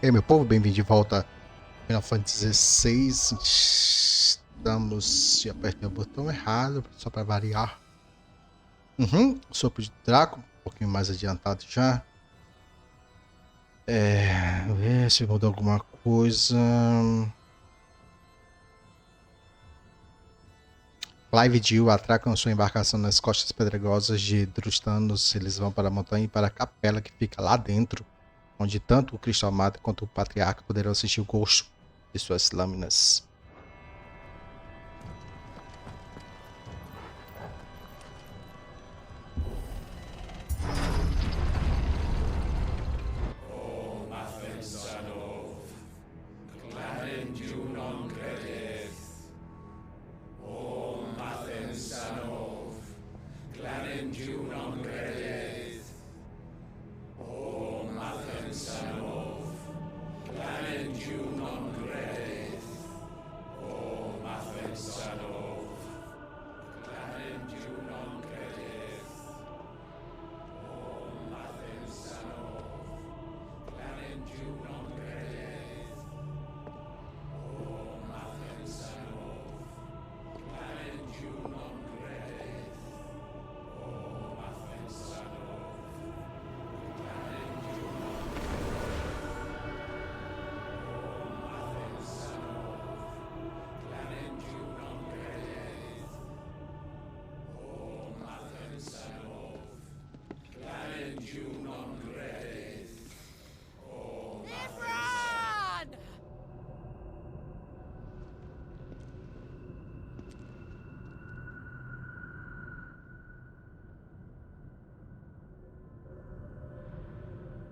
E aí, meu povo, bem-vindo de volta a Final Fantasy XVI. Estamos... Eu apertei o botão errado, só para variar. Sopro de Draco, um pouquinho mais adiantado já. Ver se mudou alguma coisa. Clive e Jill atracam sua embarcação nas costas pedregosas de Drustanos. Eles vão para a montanha e para a capela que fica lá dentro, onde tanto o Cristo Amado quanto o Patriarca poderão assistir o gosto de suas lâminas.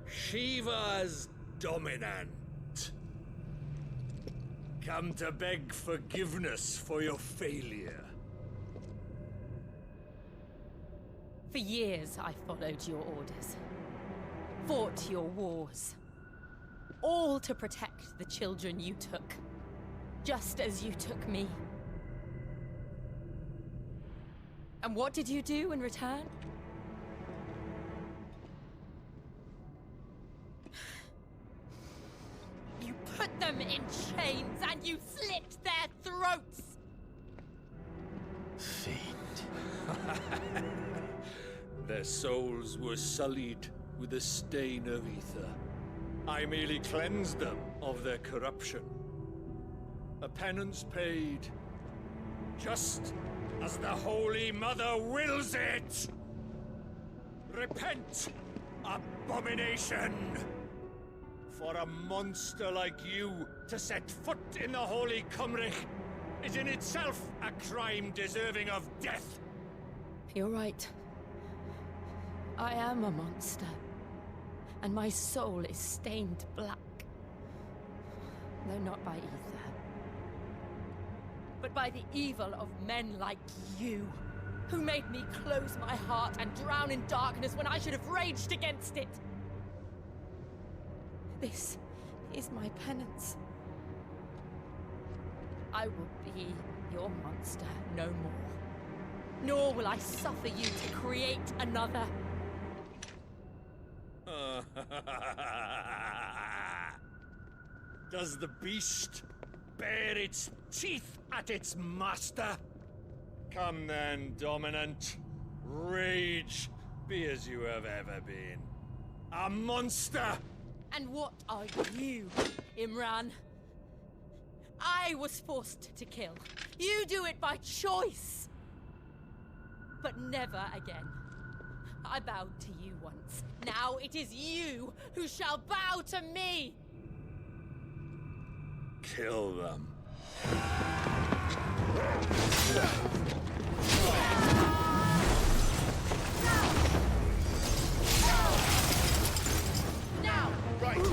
Shiva's dominant. Come to beg forgiveness for your failure. For years I followed your orders, fought your wars, all to protect the children you took, just as you took me. And what did you do in return? You put them in chains and you slit their throats! Fiend. Their souls were sullied with the stain of ether. I merely cleansed them of their corruption. A penance paid, just as the Holy Mother wills it! Repent, abomination! For a monster like you to set foot in the Holy Cymric is in itself a crime deserving of death. You're right. I am a monster, and my soul is stained black. Though not by ether, but by the evil of men like you, who made me close my heart and drown in darkness when I should have raged against it. This is my penance. I will be your monster no more. Nor will I suffer you to create another. Does the beast bare its teeth at its master? Come then, dominant. Rage, be as you have ever been. A monster! And what are you, Imran? I was forced to kill. You do it by choice. But never again. I bowed to you once. Now it is you who shall bow to me! Kill them. Now! Right.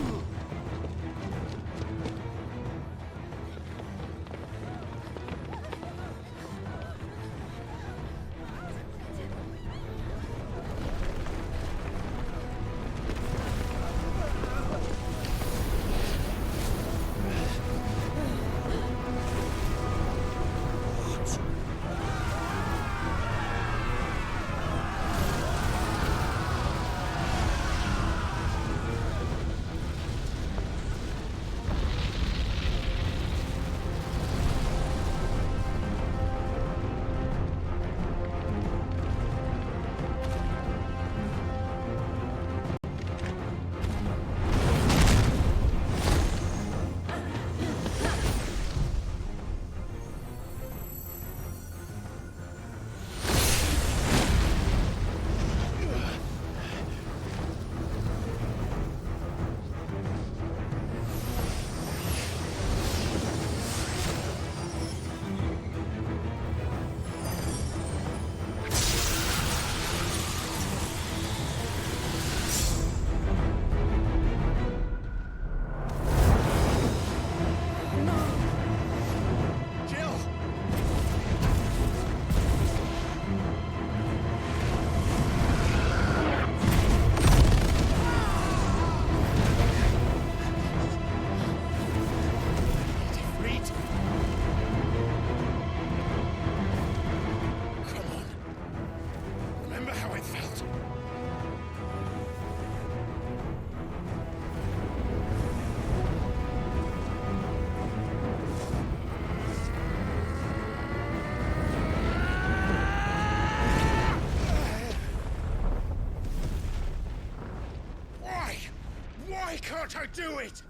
Why can't I do it?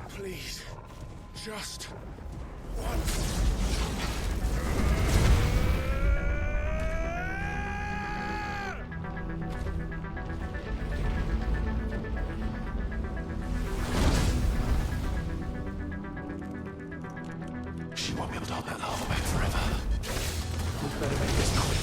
Please, just once. She won't be able to hold that lava back forever. We better make this quick.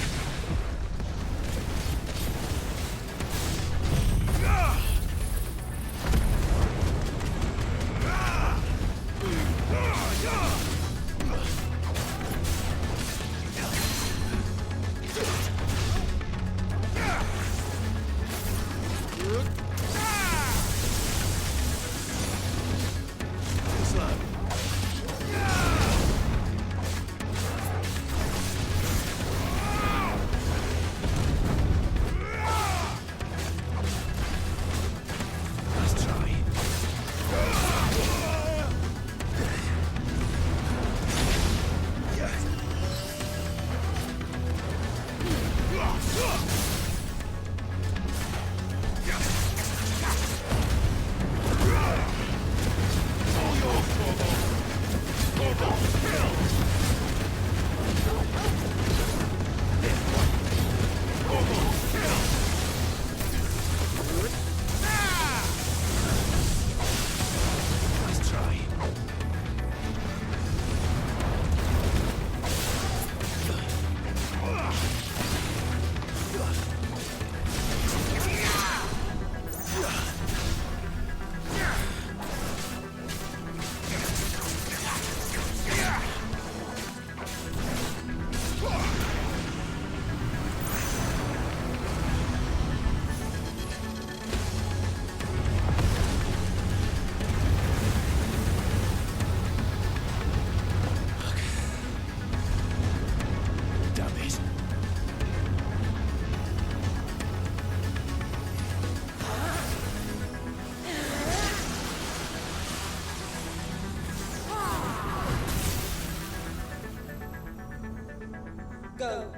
Go.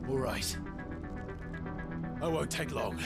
All right. I won't take long.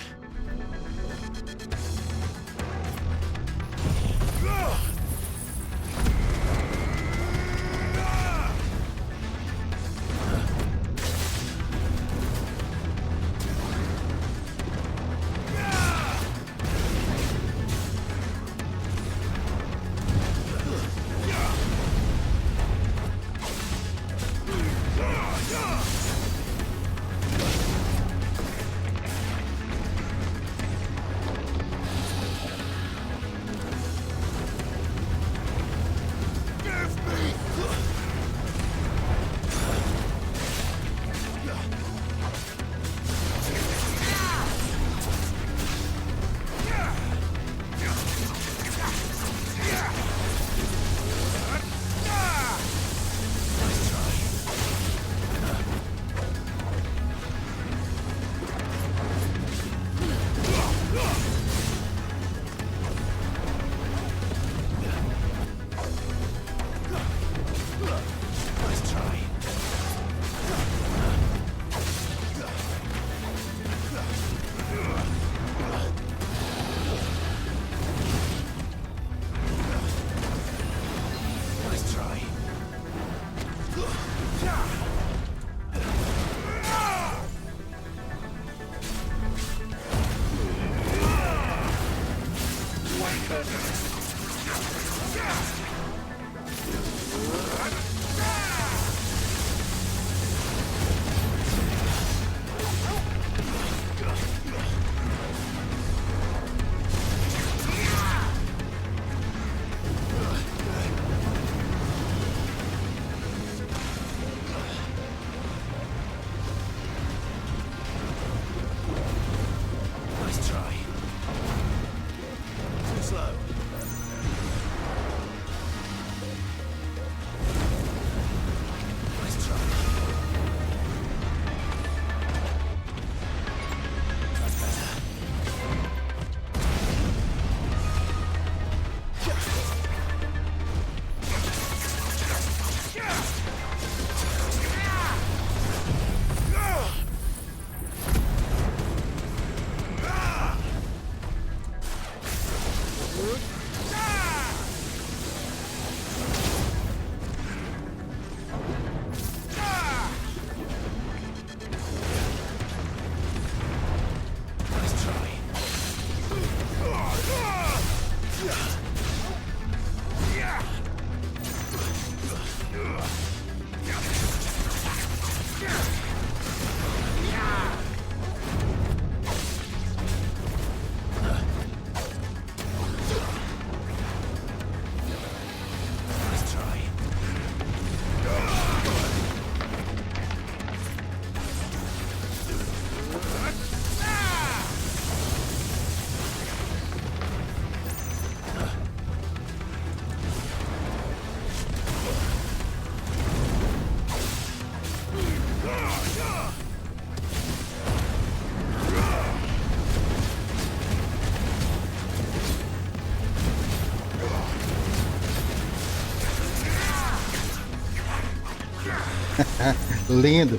Lindo.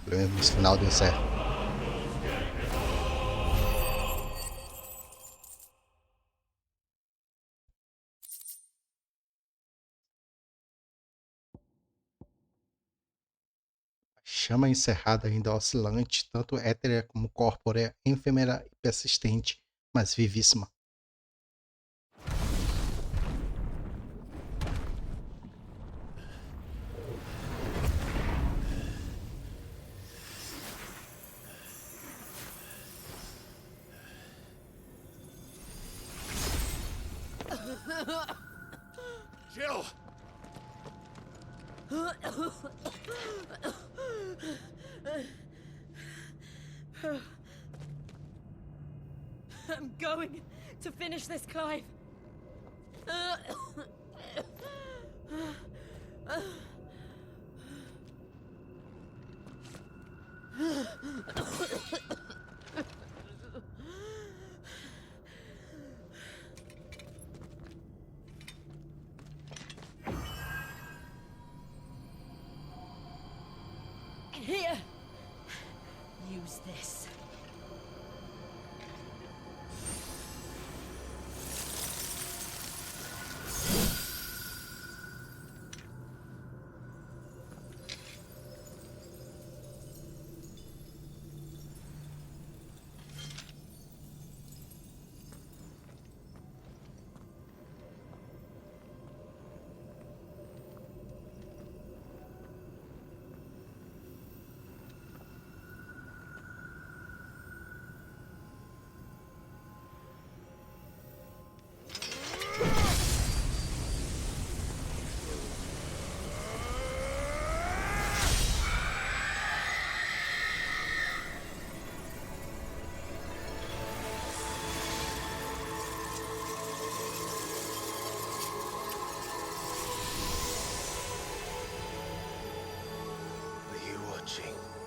Pelo menos no final deu certo. Chama encerrada ainda oscilante, tanto étea como corpórea, efêmera e persistente, mas vivíssima. Jill! I'm going to finish this, Clive. Here. Use this.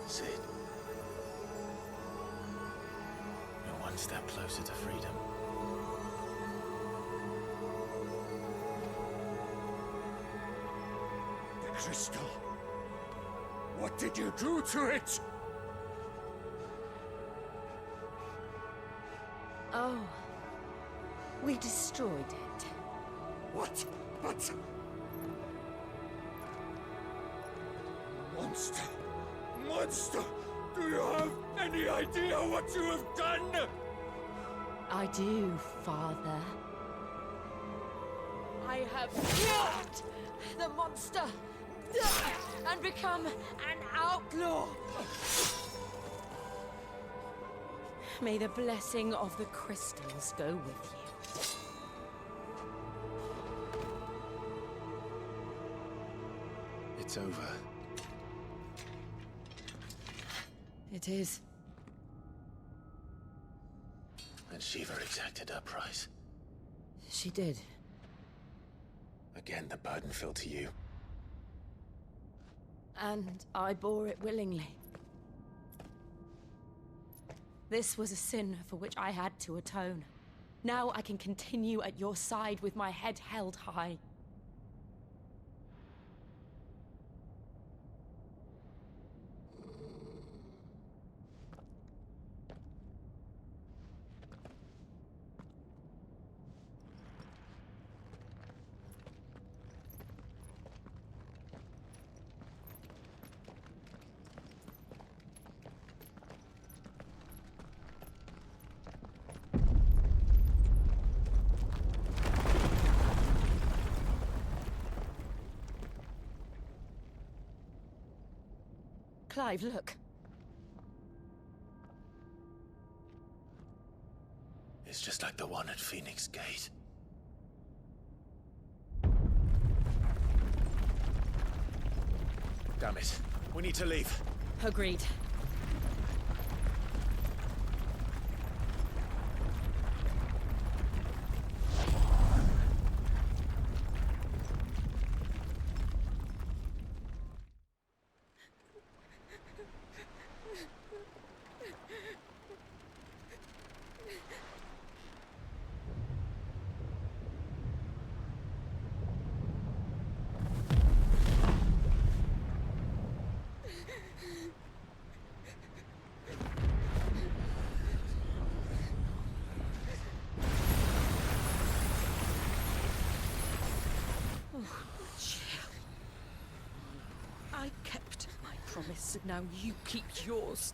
Sid. You're one step closer to freedom. The crystal. What did you do to it? Oh. We destroyed it. What? But... Monster! Monster! Do you have any idea what you have done? I do, Father. I have killed the monster and become an outlaw. May the blessing of the crystals go with you. It's over. It is. And Shiva exacted her price. She did. Again, the burden fell to you. And I bore it willingly. This was a sin for which I had to atone. Now I can continue at your side with my head held high. Clive, look. It's just like the one at Phoenix Gate. Damn it. We need to leave. Agreed. and now you keep yours.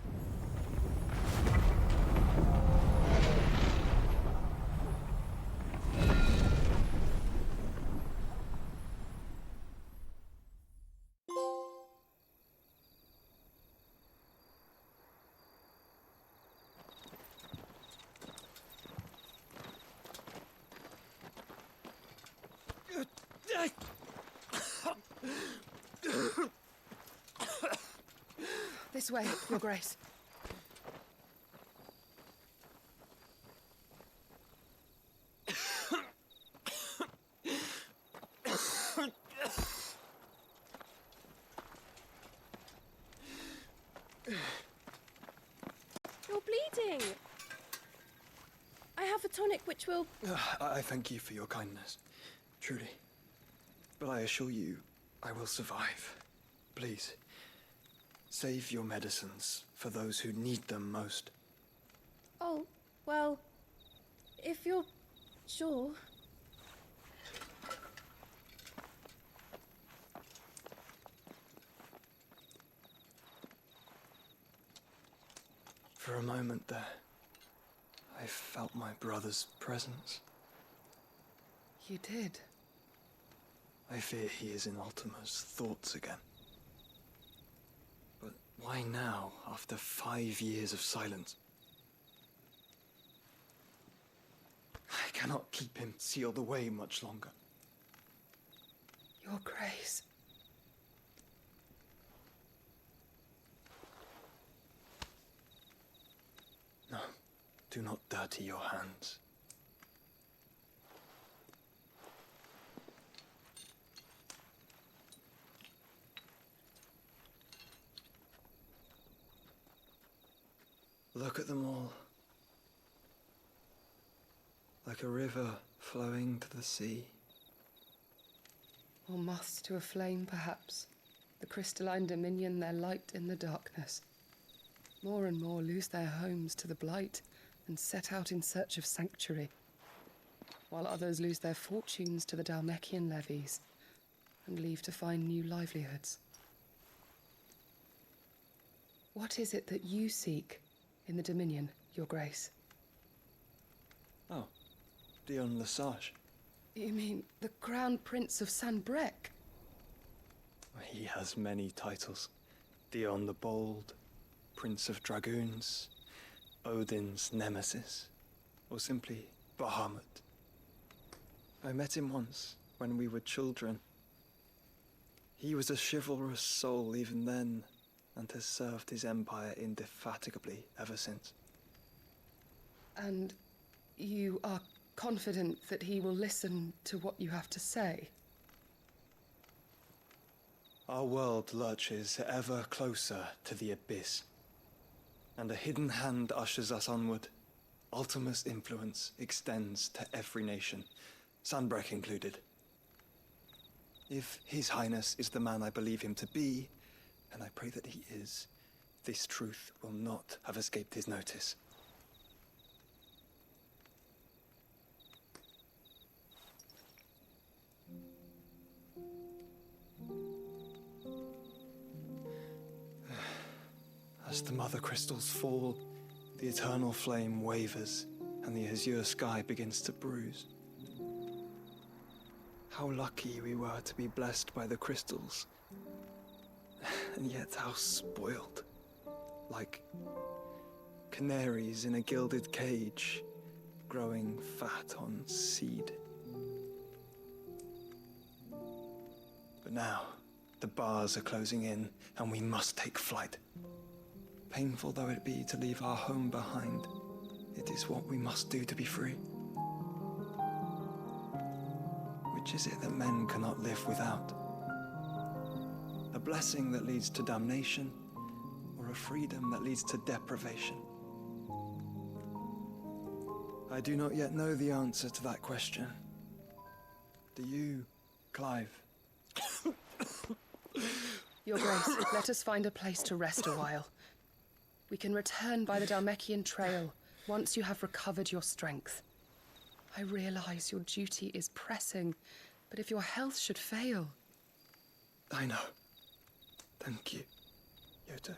This way, Your Grace. You're bleeding. I have a tonic which will... I thank you for your kindness, truly. But I assure you, I will survive. Please, save your medicines for those who need them most. Oh, well, if you're sure... For a moment there, I felt my brother's presence. You did? I fear he is in Ultima's thoughts again. But why now, after 5 years of silence? I cannot keep him sealed away much longer. Your Grace. No, do not dirty your hands. Look at them all. Like a river flowing to the sea. Or moths to a flame, perhaps. The crystalline dominion their light in the darkness. More and more lose their homes to the blight and set out in search of sanctuary, while others lose their fortunes to the Dhalmekian levies and leave to find new livelihoods. What is it that you seek in the Dominion, Your Grace? Oh, Dion Lesage. You mean the Crown Prince of Sanbrec? He has many titles. Dion the Bold, Prince of Dragoons, Odin's Nemesis, or simply Bahamut. I met him once, when we were children. He was a chivalrous soul even then, and has served his empire indefatigably ever since. And you are confident that he will listen to what you have to say? Our world lurches ever closer to the abyss, and a hidden hand ushers us onward. Ultima's influence extends to every nation, Sanbrec included. If His Highness is the man I believe him to be, and I pray that he is, this truth will not have escaped his notice. As the mother crystals fall, the eternal flame wavers, and the azure sky begins to bruise. How lucky we were to be blessed by the crystals, and yet how spoiled. Like canaries in a gilded cage, growing fat on seed. But now, the bars are closing in, and we must take flight. Painful though it be to leave our home behind, it is what we must do to be free. Which is it that men cannot live without? A blessing that leads to damnation, or a freedom that leads to deprivation? I do not yet know the answer to that question. Do you, Clive? Your Grace, let us find a place to rest a while. We can return by the Dhalmekian trail once you have recovered your strength. I realize your duty is pressing, but if your health should fail... I know. Thank you. Yote.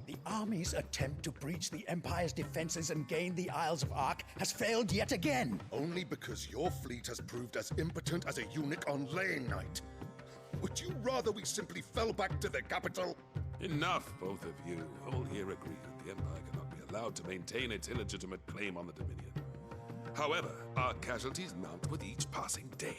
The army's attempt to breach the Empire's defenses and gain the Isles of Ark has failed yet again. Only because your fleet has proved as impotent as a eunuch on laying night. Would you rather we simply fell back to the capital? Enough, both of you. All here agree that the Empire cannot be allowed to maintain its illegitimate claim on the Dominion. However, our casualties mount with each passing day.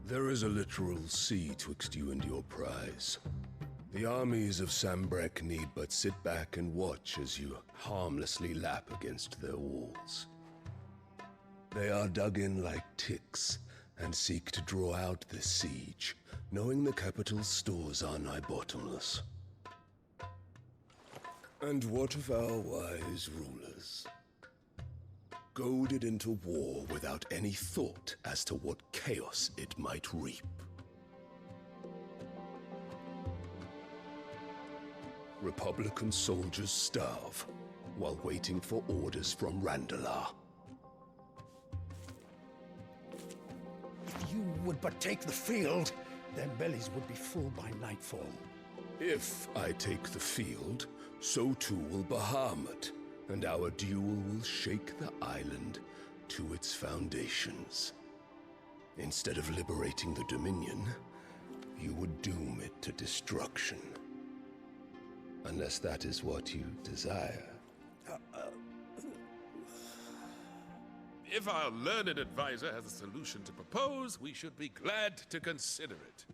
There is a literal sea twixt you and your prize. The armies of Sambrek need but sit back and watch as you harmlessly lap against their walls. They are dug in like ticks and seek to draw out this siege, knowing the capital's stores are nigh bottomless. And what of our wise rulers? Goaded into war without any thought as to what chaos it might reap. Republican soldiers starve while waiting for orders from Randalar. If you would but take the field, their bellies would be full by nightfall. If I take the field, so too will Bahamut, and our duel will shake the island to its foundations. Instead of liberating the Dominion, you would doom it to destruction. Unless that is what you desire. If our learned advisor has a solution to propose, we should be glad to consider it.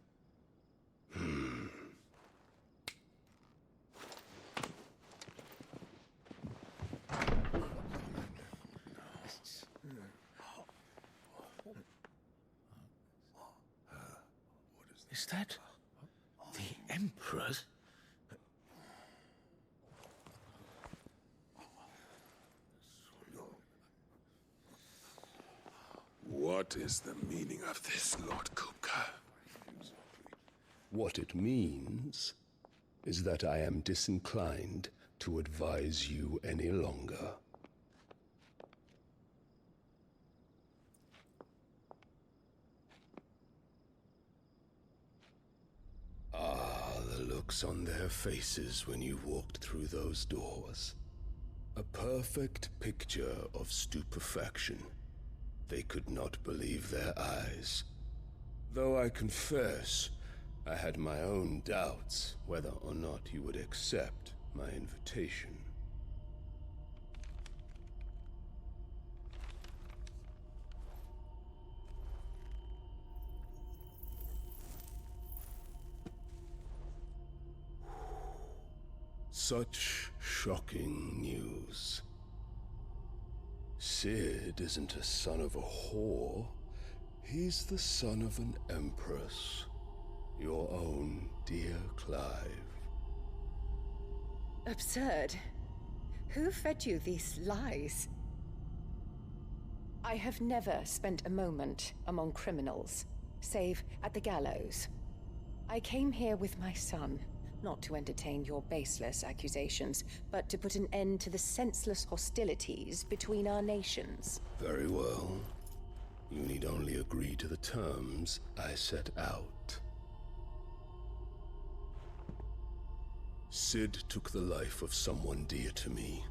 Is that the Emperor's? What is the meaning of this, Lord Kupka? What it means is that I am disinclined to advise you any longer. The looks on their faces when you walked through those doors. A perfect picture of stupefaction. They could not believe their eyes. Though I confess, I had my own doubts whether or not you would accept my invitation. Such shocking news. Sid isn't a son of a whore. He's the son of an empress. Your own dear Clive. Absurd. Who fed you these lies? I have never spent a moment among criminals, save at the gallows. I came here with my son, not to entertain your baseless accusations, but to put an end to the senseless hostilities between our nations. Very well. You need only agree to the terms I set out. Sid took the life of someone dear to me,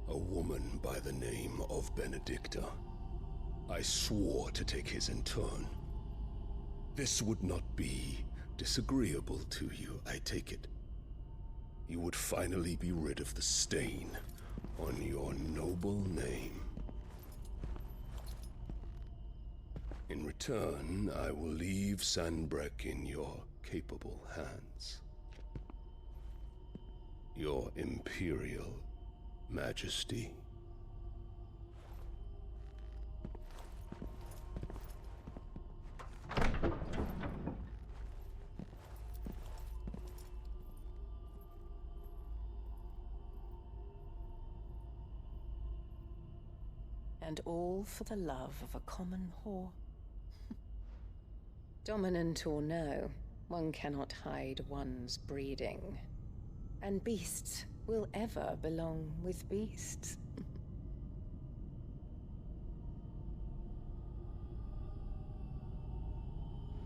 a woman by the name of Benedicta. I swore to take his in turn. This would not be disagreeable to you, I take it. You would finally be rid of the stain on your noble name. In return, I will leave Sanbreque in your capable hands. Your Imperial Majesty. And all for the love of a common whore. Dominant or no, one cannot hide one's breeding. And beasts will ever belong with beasts.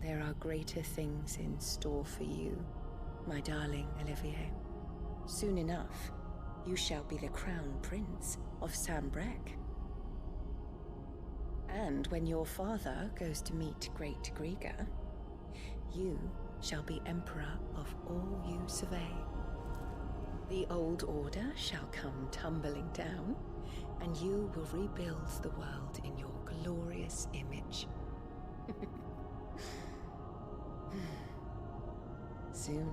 There are greater things in store for you, my darling Olivier. Soon enough, you shall be the crown prince of Sanbreque. And when your father goes to meet Great Griga, you shall be emperor of all you survey. The old order shall come tumbling down, and you will rebuild the world in your glorious image. Soon.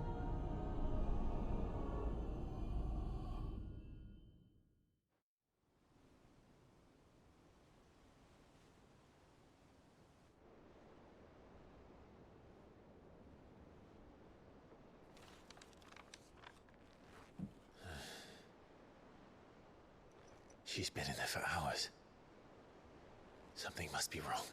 She's been in there for hours. Something must be wrong.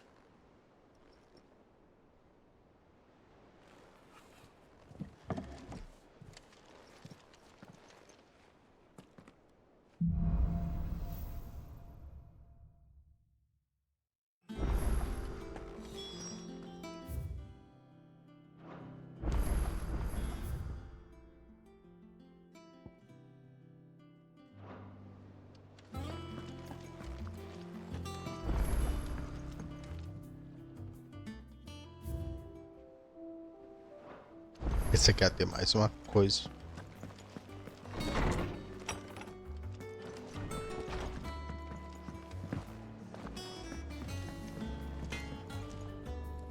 Esse aqui tem mais uma coisa.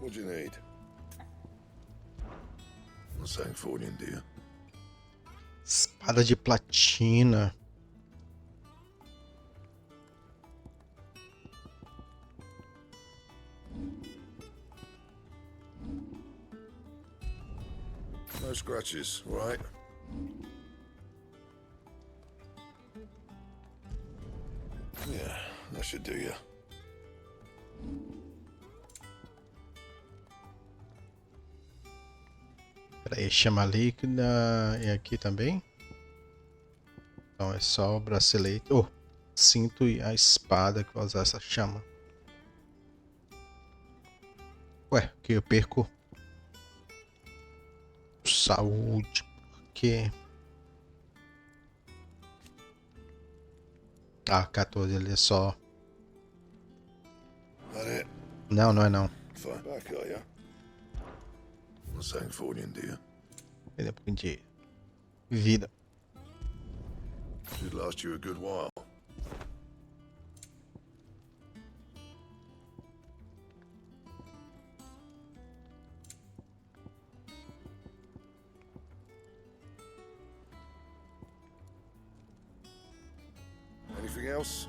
What do you need? What's that for you, dear? Espada de platina. No scratches, right? Yeah, that should do you. Peraí, chama líquida. E aqui também? Então é só o bracelete. Oh, cinto e a espada que vai usar essa chama. Ué, que eu perco saúde, porque... Ah, 14, ele é só... Não, não é não. Back, are ya? What's that for you, dear? Ele é um pouquinho de vida. Should last you a good while. Anything else?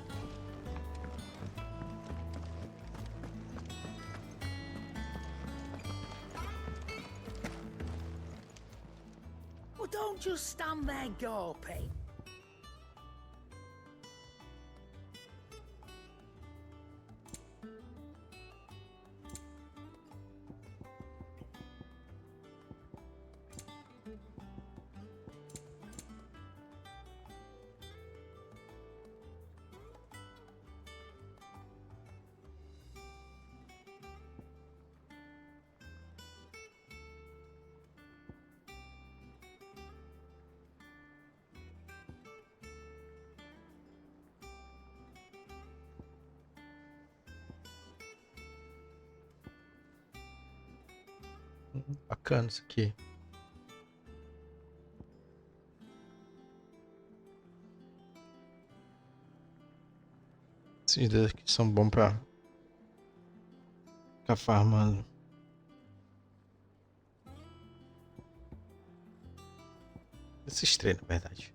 Well, don't just stand there gawping. Bacana isso aqui. Esses dedos aqui são bons pra ficar farmando. Esses três, na verdade.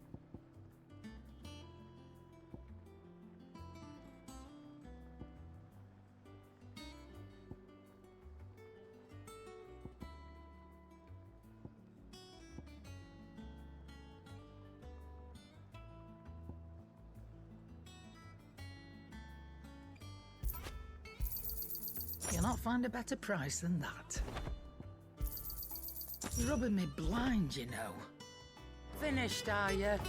You'll not find a better price than that. You're rubbing me blind, you know. Finished, are you?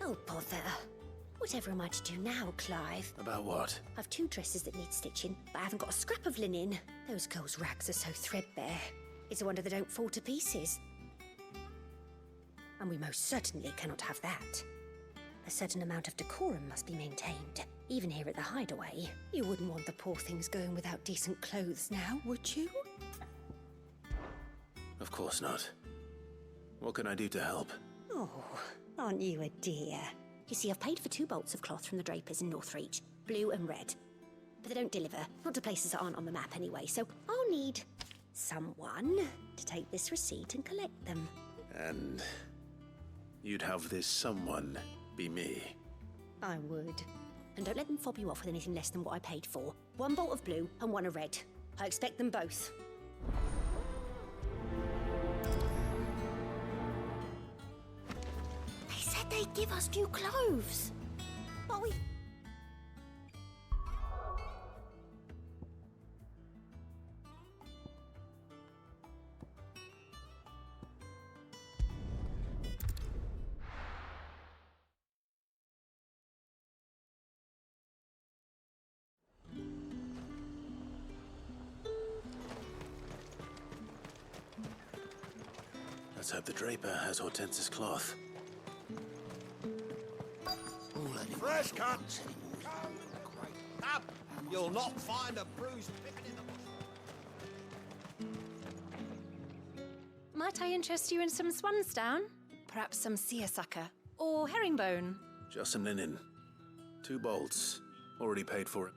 Oh, bother. Whatever am I to do now, Clive? About what? I've 2 dresses that need stitching, but I haven't got a scrap of linen. Those girls' rags are so threadbare. It's a wonder they don't fall to pieces. And we most certainly cannot have that. A certain amount of decorum must be maintained, even here at the hideaway. You wouldn't want the poor things going without decent clothes now, would you? Of course not. What can I do to help? Oh, aren't you a dear? You see, I've paid for 2 bolts of cloth from the drapers in Northreach, blue and red. But they don't deliver, not to places that aren't on the map anyway, so I'll need someone to take this receipt and collect them. And you'd have this someone be me? I would. And don't let them fob you off with anything less than what I paid for. 1 bolt of blue and 1 of red. I expect them both. They said they'd give us new clothes. But we... Let's hope the draper has Hortense's cloth. Fresh cuts! Up! You'll not find a bruised pippin in the... Might I interest you in some swansdown? Perhaps some seersucker or herringbone? Just some linen. 2 bolts. Already paid for it.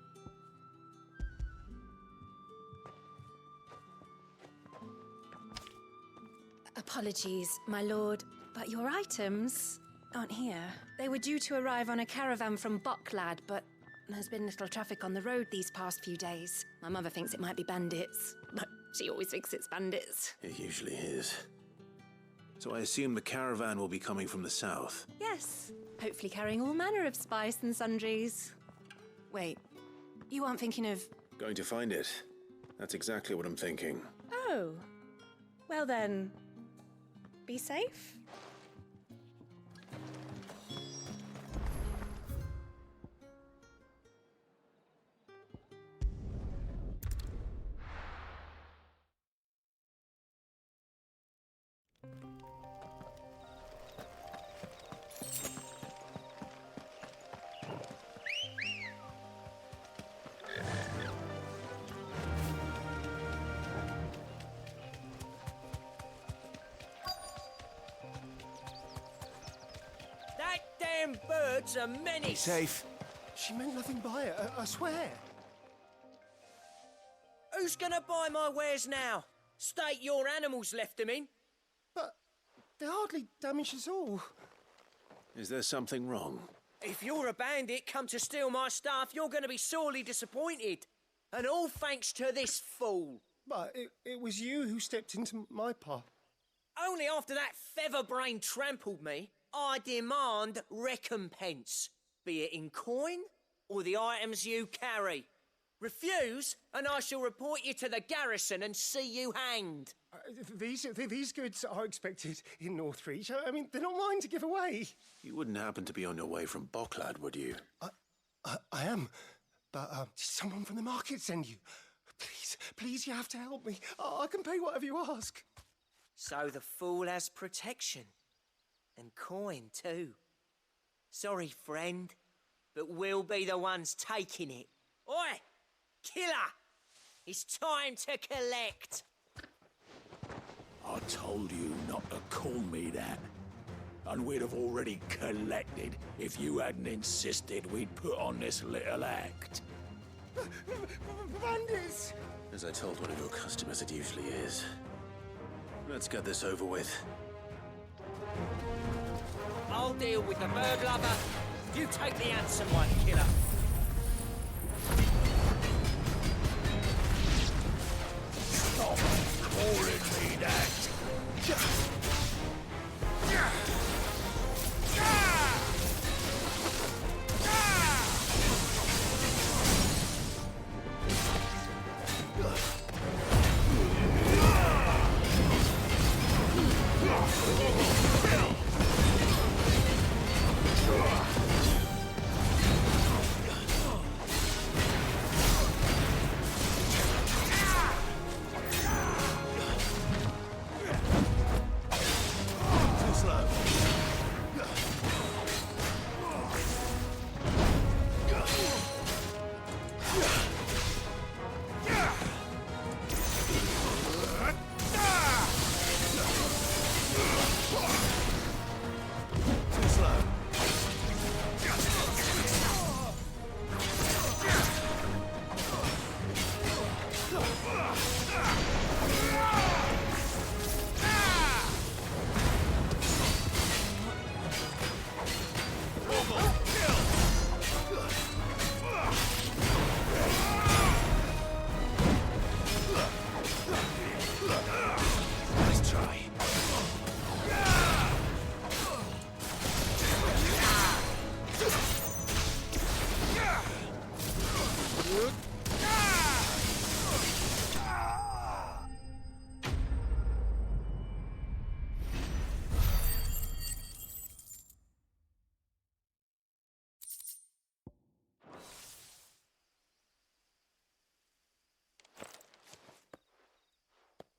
Apologies, my lord, but your items aren't here. They were due to arrive on a caravan from Bocklad, but there's been little traffic on the road these past few days. My mother thinks it might be bandits, but she always thinks it's bandits. It usually is. So I assume the caravan will be coming from the south. Yes, hopefully carrying all manner of spice and sundries. Wait, you aren't thinking of... Going to find it. That's exactly what I'm thinking. Oh, well then, be safe. Birds are menace. Be safe. She meant nothing by it, I swear. Who's gonna buy my wares now? State your animals left them in. But they're hardly damaged at all. Is there something wrong? If you're a bandit come to steal my stuff, you're gonna be sorely disappointed. And all thanks to this fool. But it was you who stepped into my path. Only after that feather-brain trampled me, I demand recompense, be it in coin or the items you carry. Refuse, and I shall report you to the garrison and see you hanged. These goods are expected in Northreach. I mean, they're not mine to give away. You wouldn't happen to be on your way from Bocklad, would you? I am, but did someone from the market send you? Please, you have to help me. I can pay whatever you ask. So the fool has protection. And coin, too. Sorry, friend, but we'll be the ones taking it. Oi! Killer! It's time to collect! I told you not to call me that. And we'd have already collected if you hadn't insisted we'd put on this little act. Bandits! As I told one of your customers, it usually is. Let's get this over with. I'll deal with the bird lover. You take the handsome one, killer. Stop calling me that.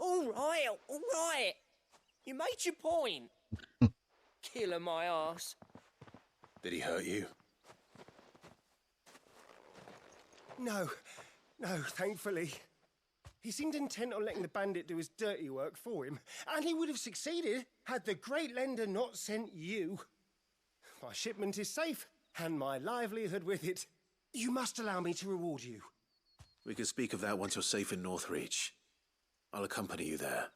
All right. You made your point. Killer my ass. Did he hurt you? No, thankfully. He seemed intent on letting the bandit do his dirty work for him, and he would have succeeded had the great lender not sent you. My shipment is safe, and my livelihood with it. You must allow me to reward you. We can speak of that once you're safe in Northreach. I'll accompany you there.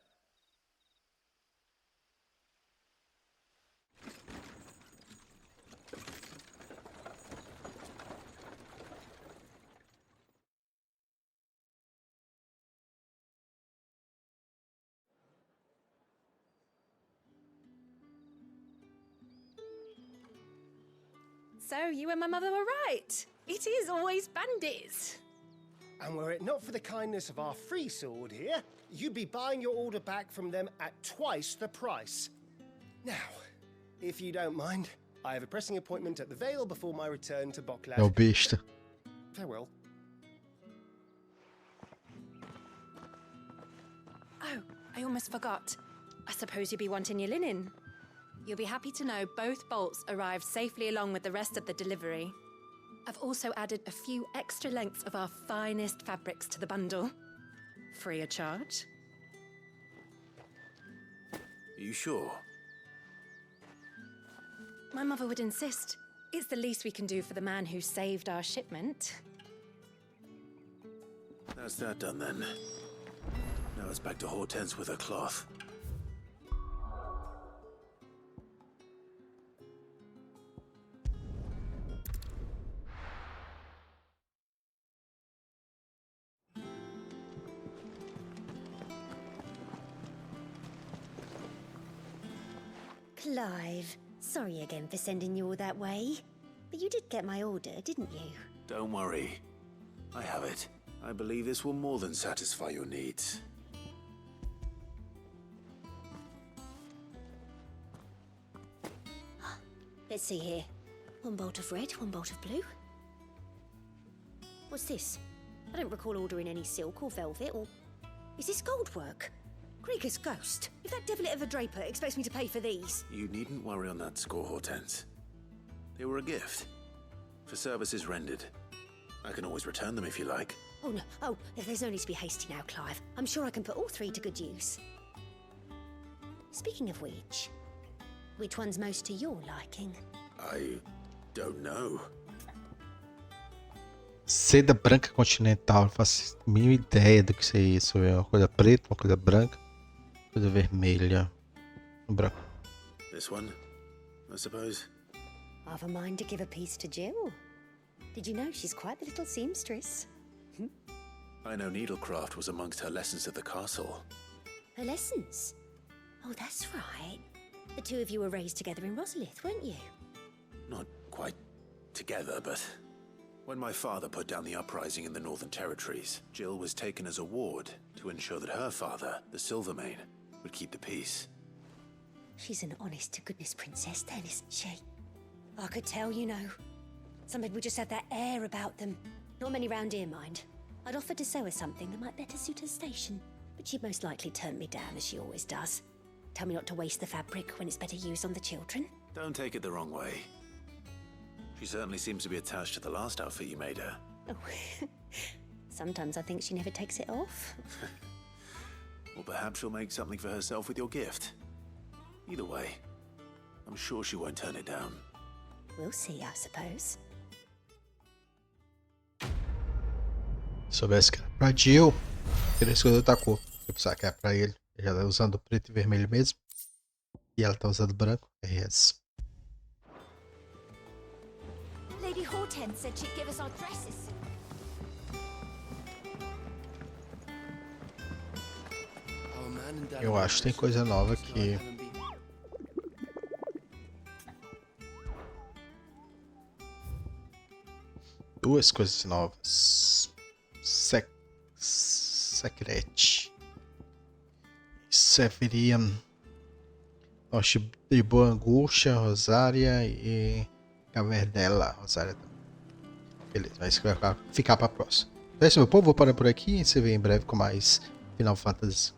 So you and my mother were right. It is always bandits. And were it not for the kindness of our free sword here, you'd be buying your order back from them at twice the price. Now, if you don't mind, I have a pressing appointment at the Vale before my return to Boklad. É o besta. Farewell. Oh, I almost forgot. I suppose you'll be wanting your linen. You'll be happy to know both bolts arrived safely along with the rest of the delivery. I've also added a few extra lengths of our finest fabrics to the bundle. Free of charge. Are you sure? My mother would insist. It's the least we can do for the man who saved our shipment. That's that done then. Now it's back to Hortense with her cloth. Clive, sorry again for sending you all that way. But you did get my order, didn't you? Don't worry. I have it. I believe this will more than satisfy your needs. Let's see here. One bolt of red, one bolt of blue. What's this? I don't recall ordering any silk or velvet or... Is this gold work? Krieger's ghost. If that devilet of a draper expects me to pay for these... You needn't worry on that score, Hortense. They were a gift. For services rendered. I can always return them if you like. Oh, no. Oh, there's no need to be hasty now, Clive. I'm sure I can put all 3 to good use. Speaking of which one's most to your liking? I don't know. Seda branca continental, não faço a mínima ideia do que seria isso. É uma coisa preta, uma coisa branca, uma coisa vermelha. Branco. This one, I suppose. I've a mind to give a piece to Jill. Did you know she's quite the little seamstress? I know needlecraft was amongst her lessons at the castle. Her lessons? Oh, that's right. The 2 of you were raised together in Rosalith, weren't you? Not quite together, but... When my father put down the uprising in the Northern Territories, Jill was taken as a ward to ensure that her father, the Silvermane, would keep the peace. She's an honest-to-goodness princess then, isn't she? I could tell, you know. Some people just have that air about them. Not many round here, mind. I'd offered to sew her something that might better suit her station, but she'd most likely turn me down, as she always does. Tell me not to waste the fabric when it's better used on the children. Don't take it the wrong way. She certainly seems to be attached to the last outfit you made her. Oh, sometimes I think she never takes it off. Or perhaps she'll make something for herself with your gift. Either way, I'm sure she won't turn it down. We'll see, I suppose. Se soubesse que era pra Jill, teria escolhido outra cor. Eu pensava que era pra ele. Ele já tá usando preto e vermelho mesmo. E ela tá usando branco. É esse. Lady Hortense said she'd give us our dresses. Eu acho que tem coisa nova aqui. Duas coisas novas. Secret. Severia. Nossa, de Boa Angústia, Rosaria e Cavernela. Rosaria também. Beleza, mas isso vai ficar pra próxima. Então é isso, meu povo. Vou parar por aqui e se vê em breve com mais Final Fantasy.